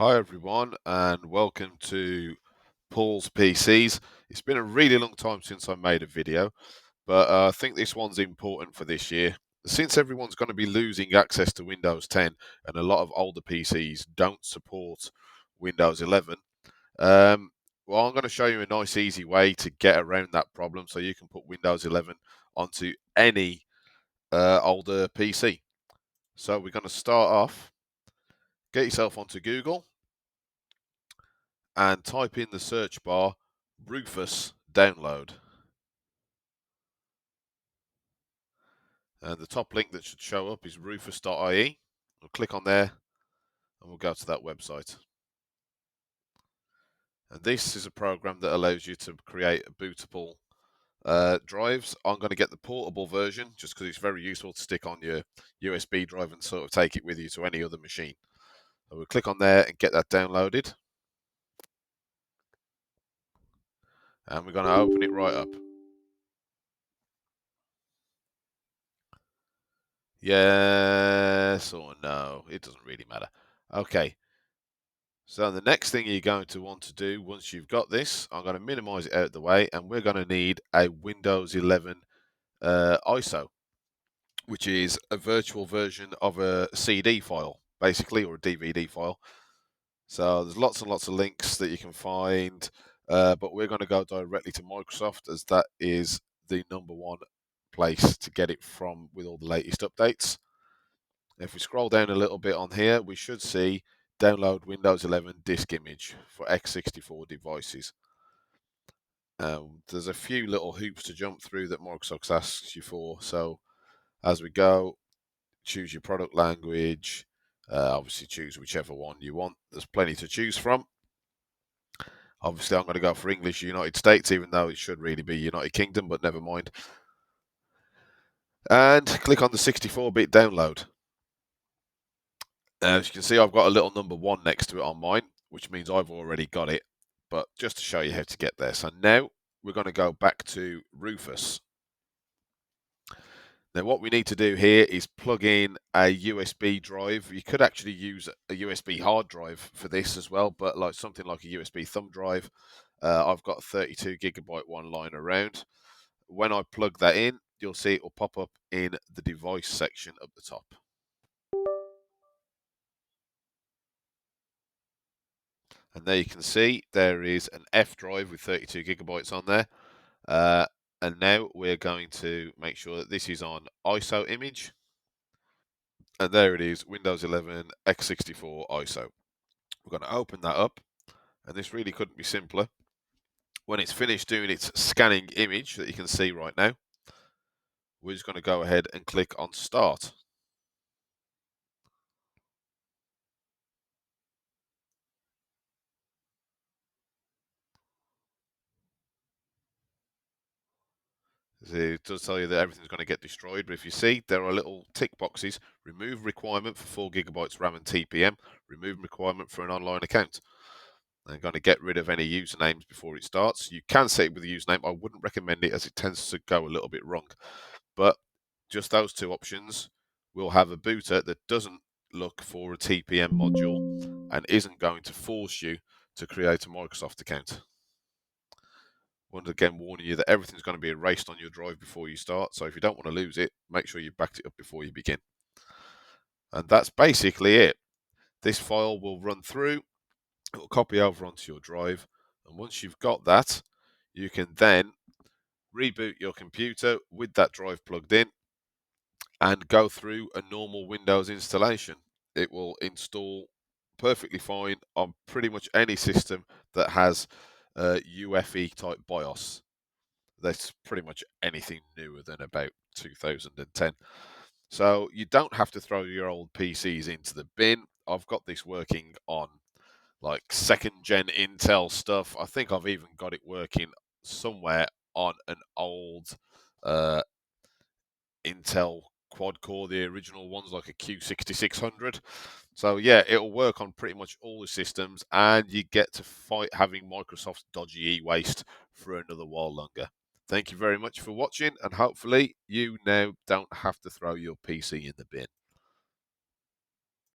Hi everyone and welcome to Paul's PCs. It's been a really long time since I made a video, but I think this one's important for this year. Since everyone's going to be losing access to Windows 10 and a lot of older PCs don't support Windows 11, well, I'm going to show you a nice easy way to get around that problem so you can put Windows 11 onto any older PC. So we're going to start off, get yourself onto Google and type in the search bar Rufus download. And the top link that should show up is rufus.ie. We'll click on there and we'll go to that website. And this is a program that allows you to create bootable drives. I'm going to get the portable version just because it's very useful to stick on your USB drive and sort of take it with you to any other machine. So we'll click on there and get that downloaded. And we're going to open it right up. Yes or no, it doesn't really matter. Okay, so the next thing you're going to want to do once you've got this, I'm going to minimize it out of the way, and we're going to need a Windows 11 ISO, which is a virtual version of a CD file, basically, or a DVD file. So there's lots and lots of links that you can find, but we're going to go directly to Microsoft as that is the #1 place to get it from with all the latest updates. If we scroll down a little bit on here, we should see download Windows 11 disk image for x64 devices. There's a few little hoops to jump through that Microsoft asks you for. So as we go, choose your product language. Obviously, choose whichever one you want. There's plenty to choose from. Obviously, I'm going to go for English United States, even though it should really be United Kingdom, but never mind. And click on the 64-bit download. As you can see, I've got a little #1 next to it on mine, which means I've already got it. But just to show you how to get there. So now we're going to go back to Rufus. Now what we need to do here is plug in a USB drive. You could actually use a USB hard drive for this as well, but like something like a USB thumb drive. I've got a 32GB one lying around. When I plug that in, you'll see it will pop up in the device section at the top. And there you can see there is an F drive with 32GB on there. And now we're going to make sure that this is on ISO image. And there it is, Windows 11 x64 ISO. We're going to open that up, and this really couldn't be simpler. When it's finished doing its scanning image that you can see right now, we're just going to go ahead and click on Start. It does tell you that everything's going to get destroyed, but if you see, there are little tick boxes. Remove requirement for 4GB RAM and TPM. Remove requirement for an online account. I'm going to get rid of any usernames before it starts. You can set it with a username. I wouldn't recommend it as it tends to go a little bit wrong. But just those two options will have a booter that doesn't look for a TPM module and isn't going to force you to create a Microsoft account. Once again, warning you that everything's going to be erased on your drive before you start. So if you don't want to lose it, make sure you backed it up before you begin. And that's basically it. This file will run through, it will copy over onto your drive. And once you've got that, you can then reboot your computer with that drive plugged in and go through a normal Windows installation. It will install perfectly fine on pretty much any system that has UEFI type BIOS. That's pretty much anything newer than about 2010. So you don't have to throw your old PCs into the bin. I've got this working on like 2nd-gen Intel stuff. I think I've even got it working somewhere on an old Intel quad core, the original ones like a Q6600. So yeah, it'll work on pretty much all the systems, and you get to fight having Microsoft's dodgy e-waste for another while longer. Thank you very much for watching, and hopefully you now don't have to throw your PC in the bin.